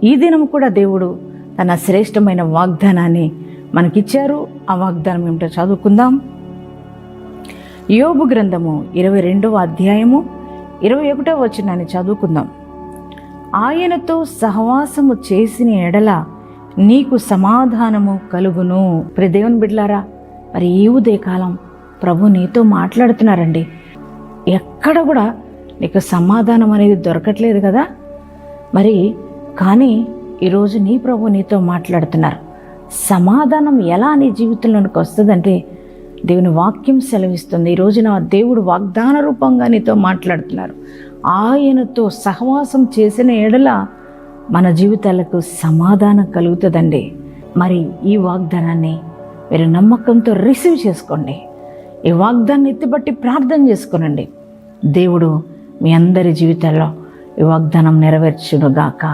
ఈ దినం కూడా దేవుడు తన శ్రేష్టమైన వాగ్దానాన్ని మనకిచ్చారు. ఆ వాగ్దానం ఏమిటో చదువుకుందాం. యోబు గ్రంథము 22వ అధ్యాయము 21వ వచనాన్ని చదువుకుందాం. ఆయనతో సహవాసము చేసిన ఎడల నీకు సమాధానము కలుగును. దేవుని బిడ్డలారా, మరి ఈ ఉదయకాలం ప్రభు నీతో మాట్లాడుతున్నారండి. ఎక్కడ కూడా నీకు సమాధానం అనేది దొరకట్లేదు కదా. మరి కానీ ఈరోజు నీ ప్రభు నీతో మాట్లాడుతున్నారు. సమాధానం ఎలా నీ జీవితంలోనికి వస్తుందంటే దేవుని వాక్యం సెలవిస్తుంది. ఈరోజు నా దేవుడు వాగ్దాన రూపంగా నీతో మాట్లాడుతున్నారు. ఆయనతో సహవాసం చేసిన ఎడల మన జీవితాలకు సమాధానం కలుగుతుందండి. మరి ఈ వాగ్దానాన్ని మీరు నమ్మకంతో రిసీవ్ చేసుకోండి. ఈ వాగ్దాన్ని ఎత్తిపట్టి ప్రార్థన చేసుకోనండి. దేవుడు మీ అందరి జీవితాల్లో ఈ వాగ్దానం నెరవేర్చునుగాక.